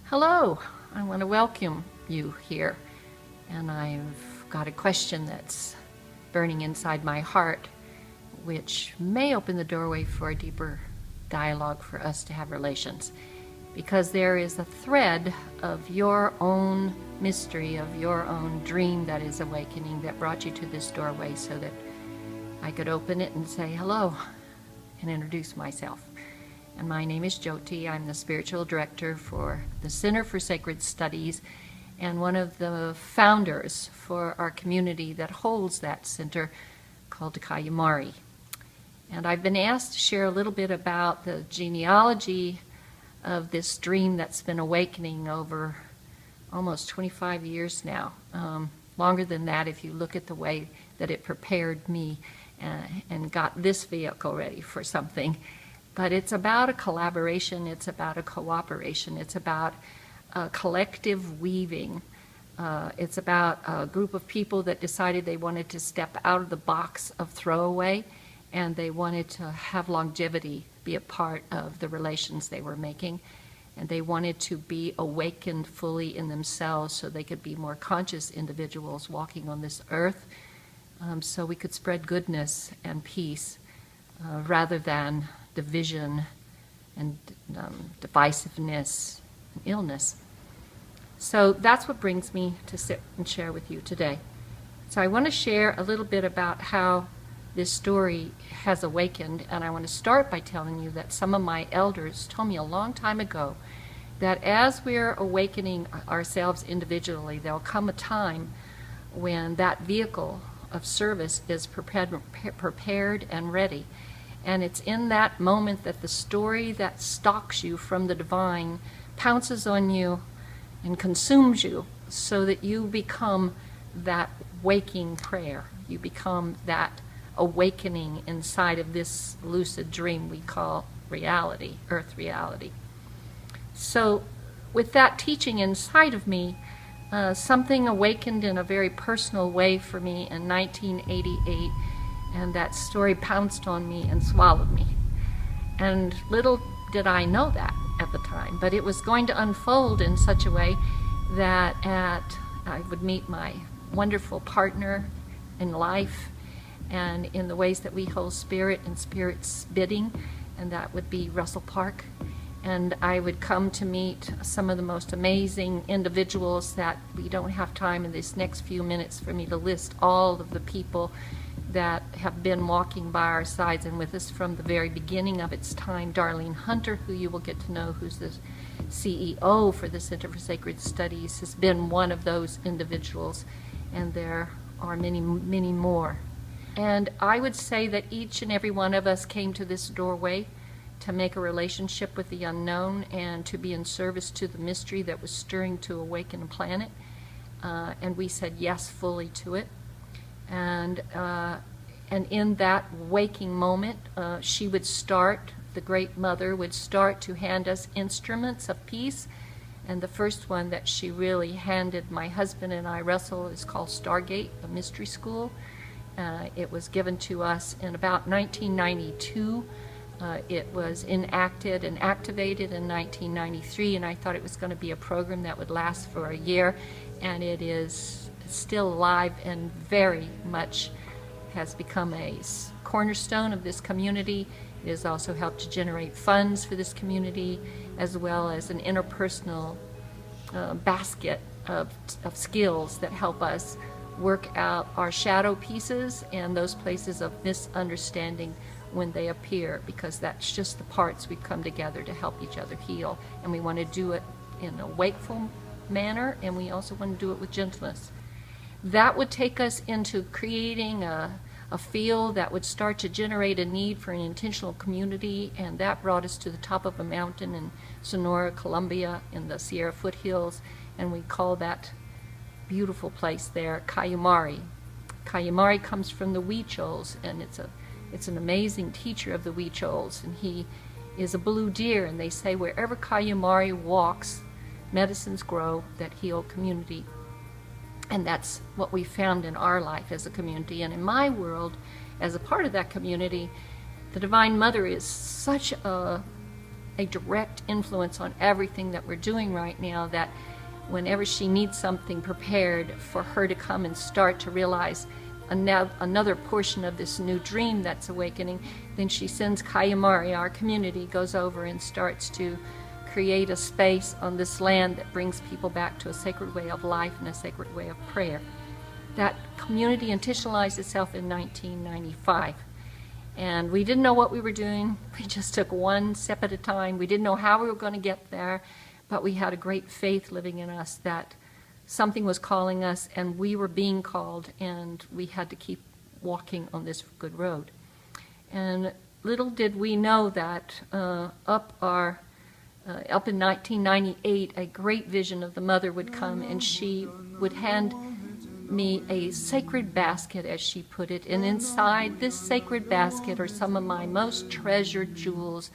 Hello, I want to welcome you here, and I've got a question that's burning inside my heart, which may open the doorway for a deeper dialogue for us to have relations, because there is a thread of your own mystery, of your own dream that is awakening that brought you to this doorway so that I could open it and say hello and introduce myself. And my name is Jyoti. I'm the spiritual director for the Center for Sacred Studies and one of the founders for our community that holds that center called Kayumari. And I've been asked to share a little bit about the genealogy of this dream that's been awakening over almost 25 years now. Longer than that if you look at the way that it prepared me and got this vehicle ready for something. But it's about a collaboration, it's about a cooperation, it's about a collective weaving. It's about a group of people that decided they wanted to step out of the box of throwaway, and they wanted to have longevity be a part of the relations they were making. And they wanted to be awakened fully in themselves so they could be more conscious individuals walking on this earth, so we could spread goodness and peace rather than division and divisiveness and illness. So that's what brings me to sit and share with you today. So I want to share a little bit about how this story has awakened, and I want to start by telling you that some of my elders told me a long time ago that as we're awakening ourselves individually, there'll come a time when that vehicle of service is prepared and ready. And it's in that moment that the story that stalks you from the divine pounces on you and consumes you so that you become that waking prayer. You become that awakening inside of this lucid dream we call reality, earth reality. So with that teaching inside of me, something awakened in a very personal way for me in 1988. And that story pounced on me and swallowed me. And little did I know that at the time, but it was going to unfold in such a way that I would meet my wonderful partner in life and in the ways that we hold spirit and spirit's bidding, and that would be Russell Park. And I would come to meet some of the most amazing individuals that we don't have time in this next few minutes for me to list all of the people that have been walking by our sides and with us from the very beginning of its time. Darlene Hunter, who you will get to know, who's the CEO for the Center for Sacred Studies, has been one of those individuals, and there are many, many more. And I would say that each and every one of us came to this doorway to make a relationship with the unknown and to be in service to the mystery that was stirring to awaken a planet. And we said yes fully to it. And in that waking moment, she would start, the Great Mother would start to hand us instruments of peace. And the first one that she really handed my husband and I, Russell, is called Stargate, a mystery school. It was given to us in about 1992. It was enacted and activated in 1993, and I thought it was going to be a program that would last for a year, and it is still alive and very much has become a cornerstone of this community. It has also helped to generate funds for this community, as well as an interpersonal basket of skills that help us work out our shadow pieces and those places of misunderstanding when they appear, because that's just the parts we've come together to help each other heal. And we want to do it in a wakeful manner, and we also want to do it with gentleness. That would take us into creating a field that would start to generate a need for an intentional community, and that brought us to the top of a mountain in Sonora, Colombia, in the Sierra foothills, and we call that beautiful place there Kayumari. Kayumari comes from the Huichols, and it's an amazing teacher of the Huichols, and he is a blue deer, and they say wherever Kayumari walks, medicines grow that heal community. And that's what we found in our life as a community. And in my world, as a part of that community, the Divine Mother is such a a direct influence on everything that we're doing right now, that whenever she needs something prepared for her to come and start to realize another portion of this new dream that's awakening, then she sends Kayamari, our community, goes over and starts to create a space on this land that brings people back to a sacred way of life and a sacred way of prayer. That community intentionalized itself in 1995. And we didn't know what we were doing. We just took one step at a time. We didn't know how we were going to get there, but we had a great faith living in us that something was calling us, and we were being called, and we had to keep walking on this good road. And little did we know that up in 1998, a great vision of the Mother would come, and she would hand me a sacred basket, as she put it, and inside this sacred basket are some of my most treasured jewels,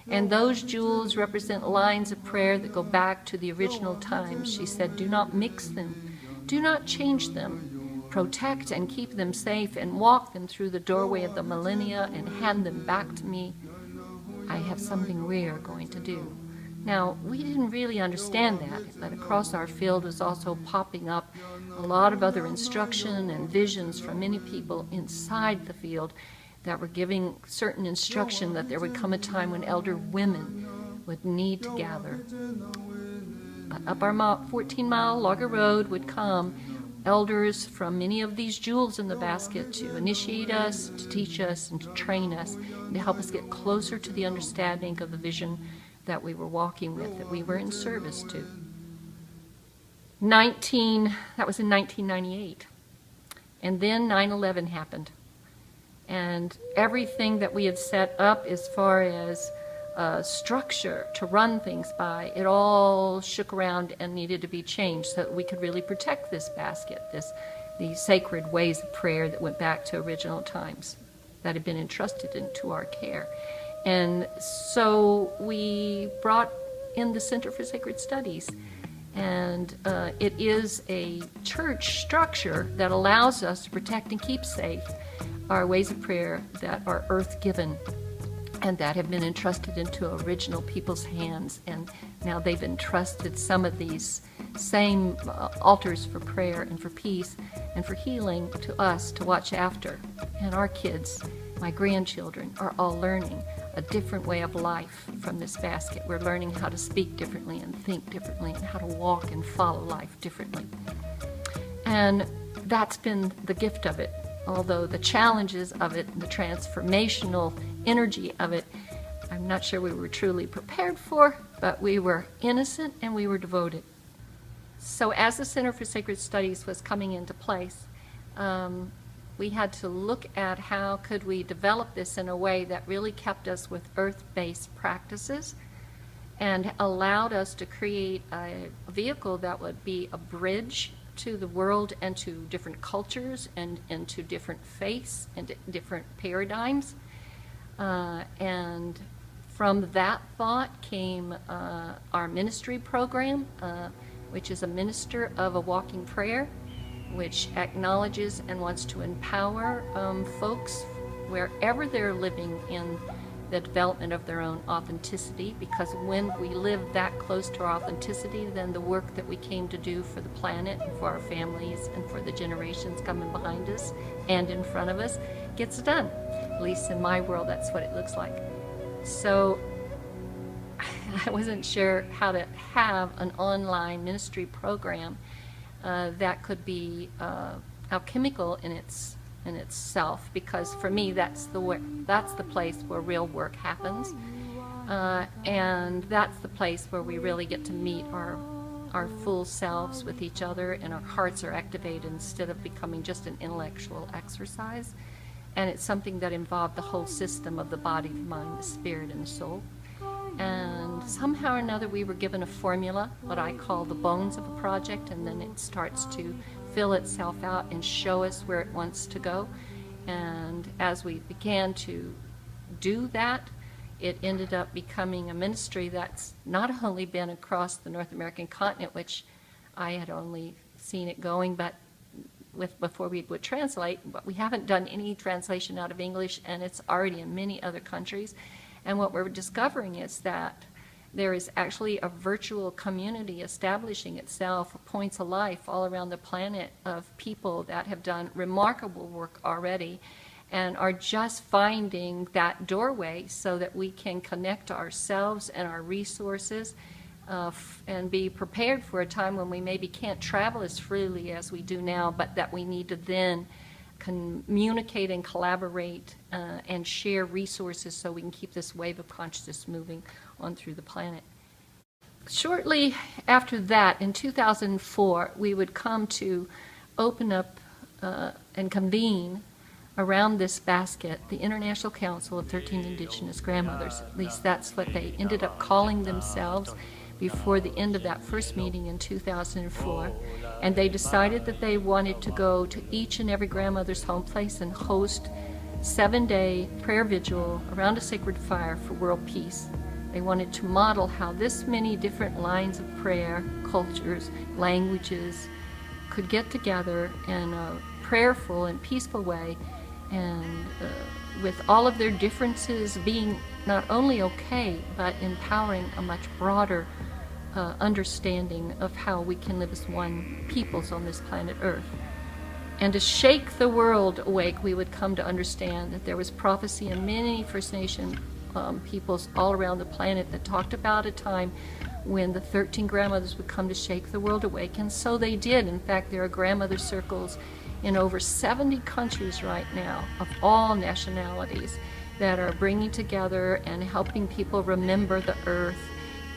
and those jewels represent lines of prayer that go back to the original times. She said, do not mix them, do not change them, protect and keep them safe, and walk them through the doorway of the millennia and hand them back to me. I have something we are going to do. Now, we didn't really understand that, but across our field was also popping up a lot of other instruction and visions from many people inside the field that were giving certain instruction that there would come a time when elder women would need to gather. But up our 14-mile logger road would come elders from many of these jewels in the basket to initiate us, to teach us, and to train us, and to help us get closer to the understanding of the vision that we were walking with, that we were in service to. That was in 1998. And then 9/11 happened. And everything that we had set up as far as structure to run things by, it all shook around and needed to be changed so that we could really protect this basket, these sacred ways of prayer that went back to original times that had been entrusted into our care. And so we brought in the Center for Sacred Studies, and it is a church structure that allows us to protect and keep safe our ways of prayer that are earth-given and that have been entrusted into original people's hands. And now they've entrusted some of these same altars for prayer and for peace and for healing to us to watch after. And our kids, my grandchildren, are all learning a different way of life from this basket. We're learning how to speak differently and think differently and how to walk and follow life differently. And that's been the gift of it. Although the challenges of it, the transformational energy of it, I'm not sure we were truly prepared for, but we were innocent and we were devoted. So as the Center for Sacred Studies was coming into place, we had to look at how could we develop this in a way that really kept us with earth-based practices and allowed us to create a vehicle that would be a bridge to the world and to different cultures and to different faiths and different paradigms. And from that thought came our ministry program, which is a minister of a walking prayer, which acknowledges and wants to empower folks wherever they're living in the development of their own authenticity, because when we live that close to our authenticity, then the work that we came to do for the planet and for our families and for the generations coming behind us and in front of us gets done. At least in my world, that's what it looks like. So I wasn't sure how to have an online ministry program that could be alchemical in itself, because for me that's the place where real work happens, and that's the place where we really get to meet our full selves with each other, and our hearts are activated instead of becoming just an intellectual exercise. And it's something that involved the whole system of the body, the mind, the spirit, and the soul. And somehow or another we were given a formula, what I call the bones of a project, and then it starts to fill itself out and show us where it wants to go. And as we began to do that, it ended up becoming a ministry that's not only been across the North American continent, which I had only seen it going, but before we would translate, but we haven't done any translation out of English, and it's already in many other countries. And what we're discovering is that There is actually a virtual community establishing itself, points of life all around the planet of people that have done remarkable work already and are just finding that doorway so that we can connect ourselves and our resources and be prepared for a time when we maybe can't travel as freely as we do now, but that we need to then communicate and collaborate and share resources so we can keep this wave of consciousness moving on through the planet. Shortly after that, in 2004, we would come to open up and convene around this basket the International Council of 13 Indigenous Grandmothers. At least that's what they ended up calling themselves before the end of that first meeting in 2004. And they decided that they wanted to go to each and every grandmother's home place and host 7-day prayer vigil around a sacred fire for world peace. They wanted to model how this many different lines of prayer, cultures, languages could get together in a prayerful and peaceful way, and with all of their differences being not only okay, but empowering a much broader understanding of how we can live as one peoples on this planet Earth. And to shake the world awake, we would come to understand that there was prophecy in many First Nation peoples all around the planet that talked about a time when the 13 grandmothers would come to shake the world awake, and so they did. In fact, there are grandmother circles in over 70 countries right now of all nationalities that are bringing together and helping people remember the earth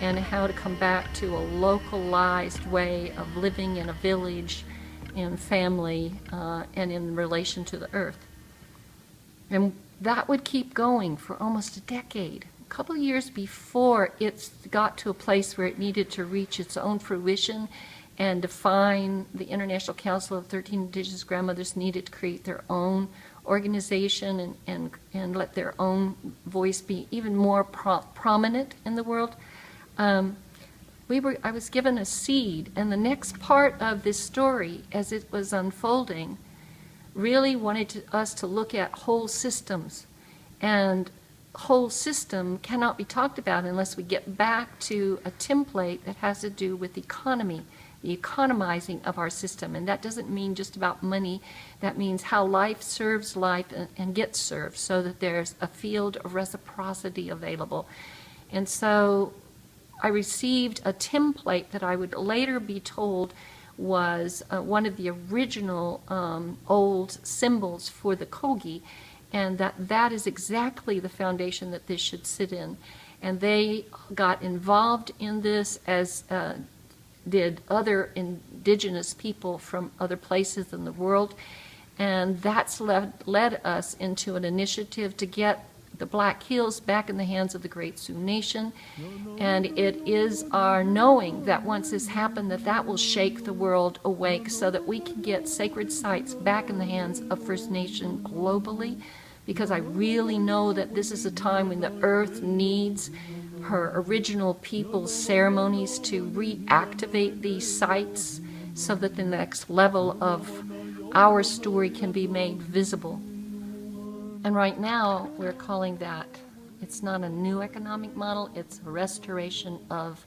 and how to come back to a localized way of living in a village, in family, and in relation to the earth. And that would keep going for almost a decade. A couple of years before it got to a place where it needed to reach its own fruition and define, the International Council of 13 Indigenous Grandmothers needed to create their own organization and let their own voice be even more prominent in the world. I was given a seed, and the next part of this story, as it was unfolding, really wanted us to look at whole systems. And whole system cannot be talked about unless we get back to a template that has to do with economy, the economizing of our system. And that doesn't mean just about money. That means how life serves life and gets served, so that there's a field of reciprocity available. And so I received a template that I would later be told was one of the original old symbols for the Kogi, and that is exactly the foundation that this should sit in. And they got involved in this, as did other indigenous people from other places in the world, and that's led us into an initiative to get the Black Hills back in the hands of the Great Sioux Nation. And it is our knowing that once this happened, that will shake the world awake so that we can get sacred sites back in the hands of First Nation globally, because I really know that this is a time when the earth needs her original people's ceremonies to reactivate these sites so that the next level of our story can be made visible. And right now, we're calling that, it's not a new economic model, it's a restoration of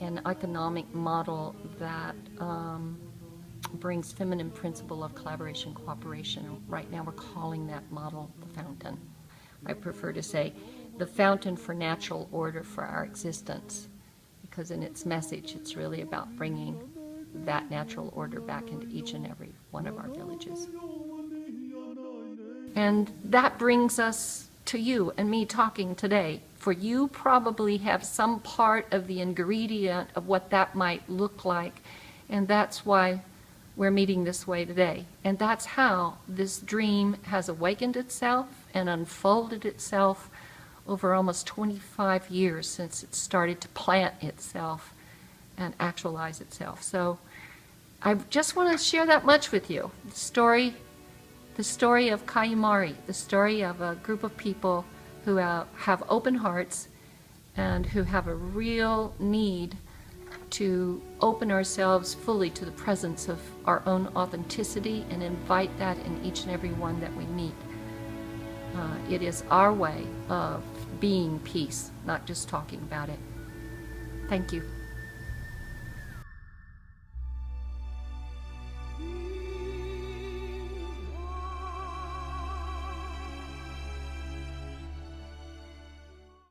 an economic model that brings feminine principle of collaboration, cooperation. Right now, we're calling that model the fountain. I prefer to say the fountain for natural order for our existence, because in its message, it's really about bringing that natural order back into each and every one of our villages. And that brings us to you and me talking today. For you probably have some part of the ingredient of what that might look like, and that's why we're meeting this way today. And that's how this dream has awakened itself and unfolded itself over almost 25 years since it started to plant itself and actualize itself. So I just want to share that much with you. The story of Kayumari, the story of a group of people who have open hearts and who have a real need to open ourselves fully to the presence of our own authenticity and invite that in each and every one that we meet. It is our way of being peace, not just talking about it. Thank you.